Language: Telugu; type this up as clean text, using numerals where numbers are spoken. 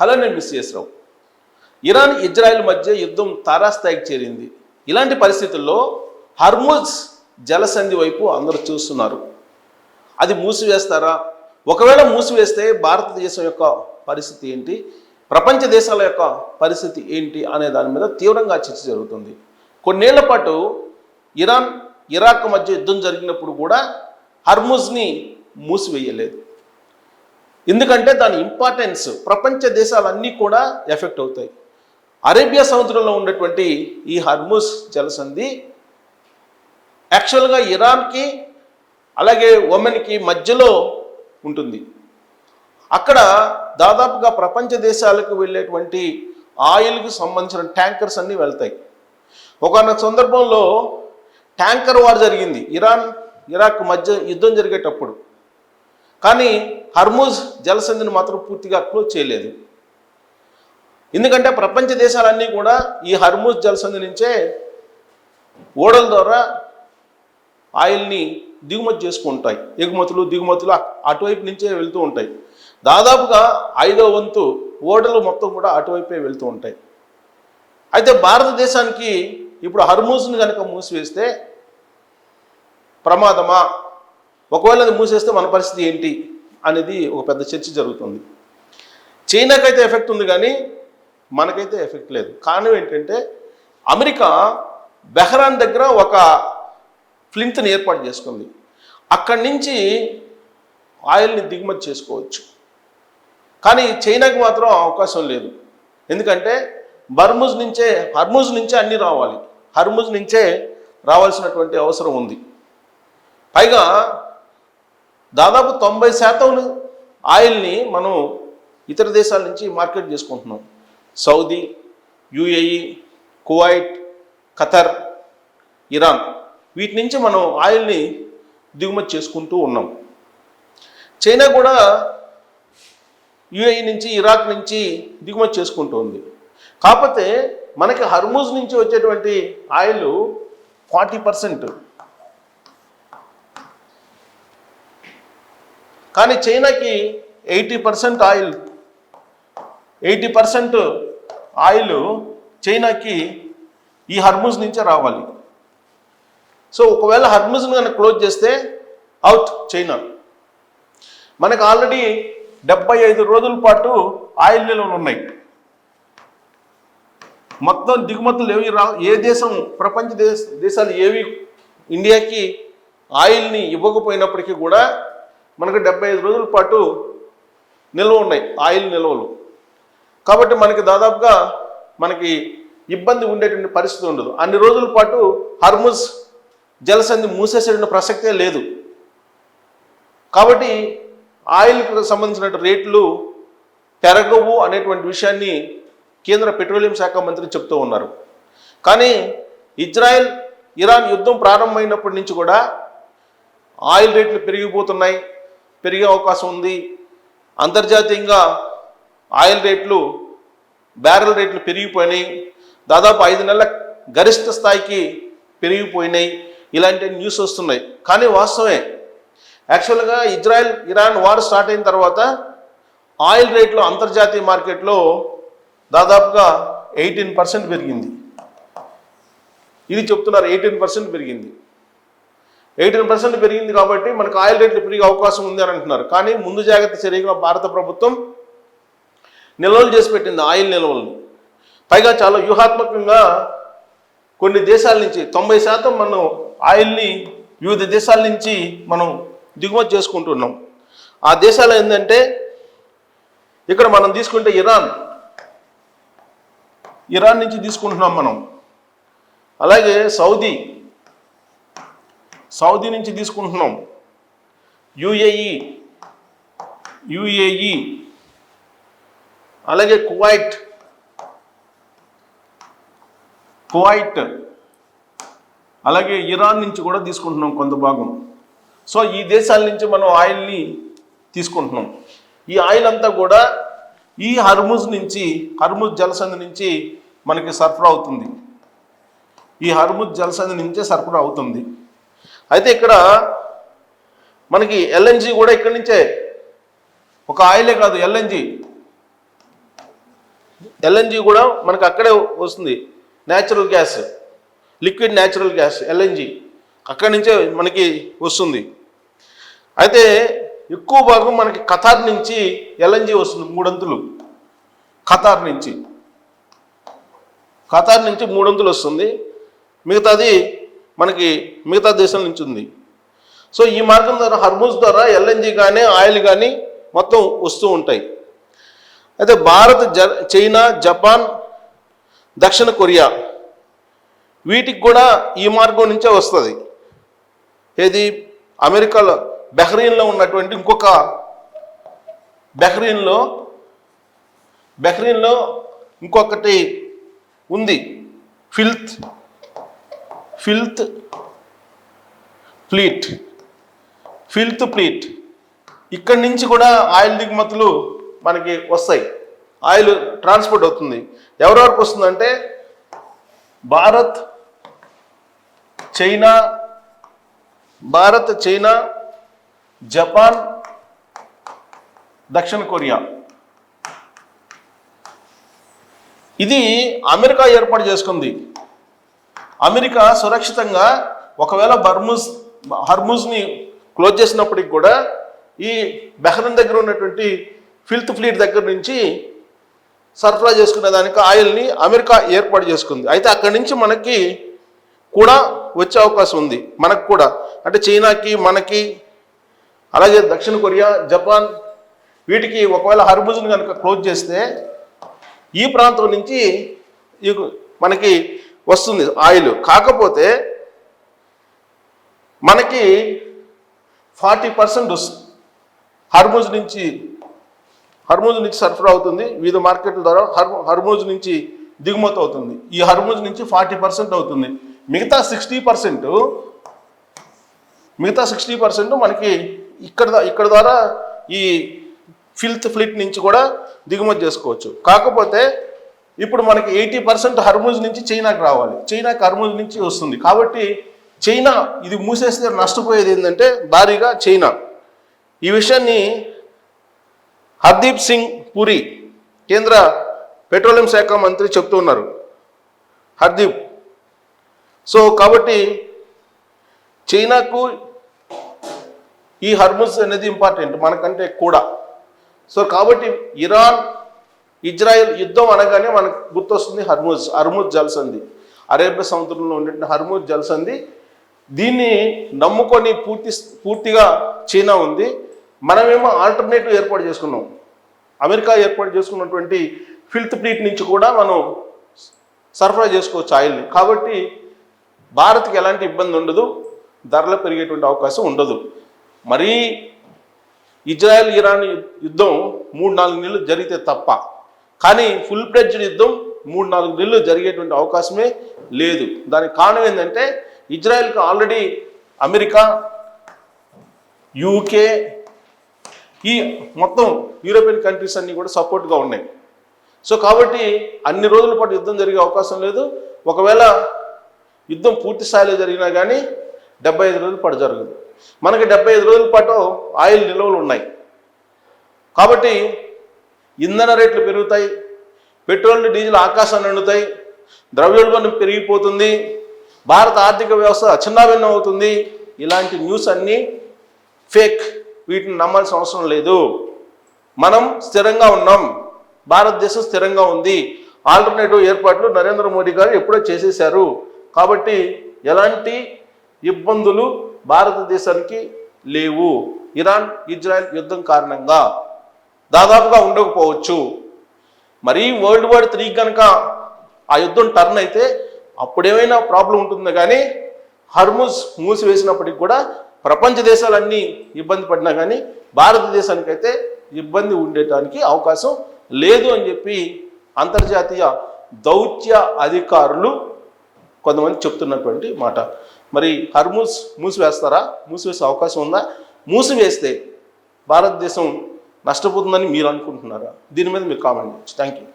హలో, నేను మిస్ రావు. ఇరాన్ ఇజ్రాయెల్ మధ్య యుద్ధం తారాస్థాయికి చేరింది. ఇలాంటి పరిస్థితుల్లో హర్ముజ్ జలసంధి వైపు అందరూ చూస్తున్నారు. అది మూసివేస్తారా? ఒకవేళ మూసివేస్తే భారతదేశం యొక్క పరిస్థితి ఏంటి, ప్రపంచ దేశాల యొక్క పరిస్థితి ఏంటి అనే దాని మీద తీవ్రంగా చర్చ జరుగుతుంది. కొన్నేళ్ల పాటు ఇరాన్ ఇరాక్ మధ్య యుద్ధం జరిగినప్పుడు కూడా హర్ముజ్ని మూసివేయలేదు. ఎందుకంటే దాని ఇంపార్టెన్స్ ప్రపంచ దేశాలన్నీ కూడా ఎఫెక్ట్ అవుతాయి. అరేబియా సముద్రంలో ఉన్నటువంటి ఈ హర్ముజ్ జలసంధి యాక్చువల్గా ఇరాన్కి అలాగే ఒమన్కి మధ్యలో ఉంటుంది. అక్కడ దాదాపుగా ప్రపంచ దేశాలకు వెళ్ళేటువంటి ఆయిల్కి సంబంధించిన ట్యాంకర్స్ అన్నీ వెళ్తాయి. ఒకనొక సందర్భంలో ట్యాంకర్ వార్ జరిగింది ఇరాన్ ఇరాక్ మధ్య యుద్ధం జరిగేటప్పుడు. కానీ హర్ముజ్ జలసంధిని మాత్రం పూర్తిగా క్లోజ్ చేయలేదు. ఎందుకంటే ప్రపంచ దేశాలన్నీ కూడా ఈ హర్ముజ్ జలసంధి నుంచే ఓడల ద్వారా ఆయిల్ని దిగుమతి చేసుకుంటాయి. ఎగుమతులు దిగుమతులు అటువైపు నుంచే వెళ్తూ ఉంటాయి. దాదాపుగా 5వ వంతు ఓడలు మొత్తం కూడా అటువైపే వెళ్తూ ఉంటాయి. అయితే భారతదేశానికి ఇప్పుడు హర్ముజ్ని కనుక మూసివేస్తే ప్రమాదమా, ఒకవేళ అది మూసేస్తే మన పరిస్థితి ఏంటి అనేది ఒక పెద్ద చర్చ జరుగుతుంది. చైనాకైతే ఎఫెక్ట్ ఉంది కానీ మనకైతే ఎఫెక్ట్ లేదు. కారణం ఏంటంటే అమెరికా బెహ్రాన్ దగ్గర ఒక ఫ్లింత్ని ఏర్పాటు చేసుకుంది. అక్కడి నుంచి ఆయిల్ని దిగుమతి చేసుకోవచ్చు. కానీ చైనాకి మాత్రం అవకాశం లేదు. ఎందుకంటే హర్ముజ్ నుంచే అన్నీ రావాలి. హర్ముజ్ నుంచే రావాల్సినటువంటి అవసరం ఉంది. పైగా దాదాపు 90% ఆయిల్ని మనం ఇతర దేశాల నుంచి మార్కెట్ చేసుకుంటున్నాం. Saudi, UAE, Kuwait, Qatar, Iran, వీటి నుంచి మనం ఆయిల్ని దిగుమతి చేసుకుంటూ ఉన్నాం. చైనా కూడా యుఏఈ నుంచి, ఇరాక్ నుంచి దిగుమతి చేసుకుంటూ ఉంది. కాకపోతే మనకి హర్ముజ్ నుంచి వచ్చేటువంటి ఆయిల్ 40%, కానీ చైనాకి 80% ఆయిల్ చైనాకి ఈ హర్ముజ్ నుంచే రావాలి. సో ఒకవేళ హర్ముజ్ని కనుక క్లోజ్ చేస్తే అవుట్ చైనా. మనకు ఆల్రెడీ 75 రోజుల పాటు ఆయిల్ నిల్వలు ఉన్నాయి. మొత్తం దిగుమతులు ఏ దేశం, ప్రపంచ దేశాలు ఏవి ఇండియాకి ఆయిల్ని ఇవ్వకపోయినప్పటికీ కూడా మనకు 75 రోజుల పాటు నిల్వ ఉన్నాయి, ఆయిల్ నిల్వలు. కాబట్టి మనకి దాదాపుగా ఇబ్బంది ఉండేటువంటి పరిస్థితి ఉండదు. అన్ని రోజుల పాటు హర్ముజ్ జలసంధి మూసేసేటువంటి ప్రసక్తే లేదు. కాబట్టి ఆయిల్కి సంబంధించిన రేట్లు పెరగవు అనేటువంటి విషయాన్ని కేంద్ర పెట్రోలియం శాఖ మంత్రి చెప్తూ ఉన్నారు. కానీ ఇజ్రాయెల్ ఇరాన్ యుద్ధం ప్రారంభమైనప్పటి నుంచి కూడా ఆయిల్ రేట్లు పెరిగిపోతున్నాయి, పెరిగే అవకాశం ఉంది. అంతర్జాతీయంగా ఆయిల్ రేట్లు, బ్యారెల్ రేట్లు పెరిగిపోయినాయి. దాదాపు 5 నెలల గరిష్ట స్థాయికి పెరిగిపోయినాయి. ఇలాంటి న్యూస్ వస్తున్నాయి. కానీ వాస్తవమే, యాక్చువల్గా ఇజ్రాయెల్ ఇరాన్ వార్ స్టార్ట్ అయిన తర్వాత ఆయిల్ రేట్లు అంతర్జాతీయ మార్కెట్లో దాదాపుగా 18% పెరిగింది. ఇది చెప్తున్నారు, 18% పెరిగింది. 18% పెరిగింది కాబట్టి మనకు ఆయిల్ రేట్లు పెరిగే అవకాశం ఉంది అని అంటున్నారు. కానీ ముందు జాగ్రత్త చర్యగా భారత ప్రభుత్వం నిల్వలు చేసి పెట్టింది, ఆయిల్ నిల్వలను. పైగా చాలా వ్యూహాత్మకంగా కొన్ని దేశాల నుంచి 90% మనం ఆయిల్ని వివిధ దేశాల నుంచి మనం దిగుమతి చేసుకుంటున్నాం. ఆ దేశాలు ఏంటంటే ఇక్కడ మనం తీసుకుంటే ఇరాన్ నుంచి తీసుకుంటున్నాం మనం. అలాగే సౌదీ నుంచి తీసుకుంటున్నాం. యుఏఈ, అలాగే కువైట్, అలాగే ఇరాన్ నుంచి కూడా తీసుకుంటున్నాం కొంత భాగం. సో ఈ దేశాల నుంచి మనం ఆయిల్ని తీసుకుంటున్నాం. ఈ ఆయిల్ అంతా కూడా ఈ హర్ముజ్ జలసంధి నుంచి మనకి సరఫరా అవుతుంది. ఈ హర్ముజ్ జలసంధి నుంచే సరఫరా అవుతుంది. అయితే ఇక్కడ మనకి ఎల్ఎన్జి కూడా ఇక్కడి నుంచే, ఒక ఆయిలే కాదు, ఎల్ఎన్జి కూడా మనకు అక్కడే వస్తుంది, natural gas, liquid natural gas LNG అక్కడి నుంచే మనకి వస్తుంది. అయితే ఎక్కువ భాగం మనకి ఖతార్ నుంచి ఎల్ఎన్జి వస్తుంది, 3 వంతులు ఖతార్ నుంచి 3 వంతులు వస్తుంది, మిగతాది మనకి మిగతా దేశం నుంచి ఉంది. సో ఈ మార్గం ద్వారా హర్ముజ్ ద్వారా ఎల్ఎన్జి కానీ ఆయిల్ కానీ మొత్తం వస్తూ ఉంటాయి. అయితే భారత్, చైనా, జపాన్, దక్షిణ కొరియా వీటికి కూడా ఈ మార్గం నుంచే వస్తుంది. ఏది అమెరికాలో బహ్రెయిన్లో ఉన్నటువంటి బహ్రెయిన్లో ఇంకొకటి ఉంది, ఫిల్త్ ఫ్లీట్. ఇక్కడి నుంచి కూడా ఆయిల్ దిగుమతులు మనకి వస్తాయి, ఆయిల్ ట్రాన్స్పోర్ట్ అవుతుంది. ఎవరెవరికి వస్తుందంటే భారత్, చైనా, జపాన్, దక్షిణ కొరియా. ఇది అమెరికా ఏర్పాటు చేసుకుంది. అమెరికా సురక్షితంగా ఒకవేళ హర్ముజ్ని క్లోజ్ చేసినప్పటికి కూడా ఈ బహ్రెయిన్ దగ్గర ఉన్నటువంటి ఫిల్త్ ఫ్లీట్ దగ్గర నుంచి సరఫరా చేసుకునే దానికి ఆయిల్ని అమెరికా ఏర్పాటు చేసుకుంది. అయితే అక్కడి నుంచి మనకి కూడా వచ్చే అవకాశం ఉంది, మనకు కూడా, అంటే చైనాకి, మనకి, అలాగే దక్షిణ కొరియా, జపాన్ వీటికి ఒకవేళ హర్ముజ్ని కనుక క్లోజ్ చేస్తే ఈ ప్రాంతం నుంచి మనకి వస్తుంది ఆయిల్. కాకపోతే మనకి 40% వస్తుంది, హర్ముజ్ నుంచి సరఫరా అవుతుంది, వివిధ మార్కెట్ల ద్వారా హర్ముజ్ నుంచి దిగుమతి అవుతుంది. ఈ హర్ముజ్ నుంచి 40% అవుతుంది. మిగతా 60% మనకి ఇక్కడ ద్వారా ఈ ఫిల్త్ ఫ్లీట్ నుంచి కూడా దిగుమతి చేసుకోవచ్చు. కాకపోతే ఇప్పుడు మనకి 80% హర్ముజ్ నుంచి చైనాకి రావాలి, చైనాకి హర్ముజ్ నుంచి వస్తుంది. కాబట్టి చైనా ఇది మూసేస్తే నష్టపోయేది ఏంటంటే భారీగా చైనా. ఈ విషయాన్ని హర్దీప్ సింగ్ పూరి కేంద్ర పెట్రోలియం శాఖ మంత్రి చెప్తూ ఉన్నారు, హర్దీప్. సో కాబట్టి చైనాకు ఈ హర్ముజ్ అనేది ఇంపార్టెంట్ మనకంటే కూడా. సో కాబట్టి ఇరాన్, ఇజ్రాయెల్ యుద్ధం అనగానే మనకు గుర్తొస్తుంది హర్ముజ్ జలసంధి, అరేబియా సముద్రంలో ఉండే హర్ముజ్ జలసంధి. దీన్ని నమ్ముకొని పూర్తిగా చైనా ఉంది. మనమేమో ఆల్టర్నేటివ్ ఏర్పాటు చేసుకున్నాం, అమెరికా ఏర్పాటు చేసుకున్నటువంటి ఫిల్త్ ఫ్లీట్ నుంచి కూడా మనం సరఫరా చేసుకోవచ్చు ఆయిల్ని. కాబట్టి భారత్కి ఎలాంటి ఇబ్బంది ఉండదు, ధరలు పెరిగేటువంటి అవకాశం ఉండదు. మరీ ఇజ్రాయెల్ ఇరాన్ యుద్ధం 3-4 నెలలు జరిగితే తప్ప, కానీ ఫుల్ ఫ్లెడ్జ్డ్ యుద్ధం 3-4 నెలలు జరిగేటువంటి అవకాశమే లేదు. దానికి కారణం ఏంటంటే ఇజ్రాయెల్కి ఆల్రెడీ అమెరికా, యూకే, ఈ మొత్తం యూరోపియన్ కంట్రీస్ అన్నీ కూడా సపోర్ట్గా ఉన్నాయి. సో కాబట్టి అన్ని రోజుల పాటు యుద్ధం జరిగే అవకాశం లేదు. ఒకవేళ యుద్ధం పూర్తి స్థాయిలో జరిగినా కానీ 75 రోజుల పాటు జరగదు. మనకి 75 రోజుల పాటు ఆయిల్ నిల్వలు ఉన్నాయి. కాబట్టి ఇంధన రేట్లు పెరుగుతాయి, పెట్రోల్ డీజిల్ ఆకాశాన్ని అండుతాయి, ద్రవ్యోల్బణం పెరిగిపోతుంది, భారత ఆర్థిక వ్యవస్థ చిన్నాభిన్నం అవుతుంది. ఇలాంటి న్యూస్ అన్నీ ఫేక్, వీటిని నమ్మాల్సిన అవసరం లేదు. మనం స్థిరంగా ఉన్నాం, భారతదేశం స్థిరంగా ఉంది. ఆల్టర్నేటివ్ ఏర్పాట్లు నరేంద్ర మోడీ గారు ఎప్పుడో చేసేశారు. కాబట్టి ఎలాంటి ఇబ్బందులు భారతదేశానికి లేవు. ఇరాన్ ఇజ్రాయెల్ యుద్ధం కారణంగా దాదాపుగా ఉండకపోవచ్చు. మరీ వరల్డ్ వార్ 3 కనుక ఆ యుద్ధం టర్న్ అయితే అప్పుడేమైనా ప్రాబ్లం ఉంటుంది. కానీ హర్ముజ్ మూసివేసినప్పటికి కూడా ప్రపంచ దేశాలన్నీ ఇబ్బంది పడినా కానీ భారతదేశానికైతే ఇబ్బంది ఉండటానికి అవకాశం లేదు అని చెప్పి అంతర్జాతీయ దౌత్య అధికారులు కొంతమంది చెప్తున్నటువంటి మాట. మరి హర్ముజ్ మూసివేస్తారా? మూసివేసే అవకాశం ఉందా? మూసివేస్తే భారతదేశం నష్టపోతుందని మీరు అనుకుంటున్నారా? దీని మీద మీరు కామెంట్ చేయొచ్చు. Thank you.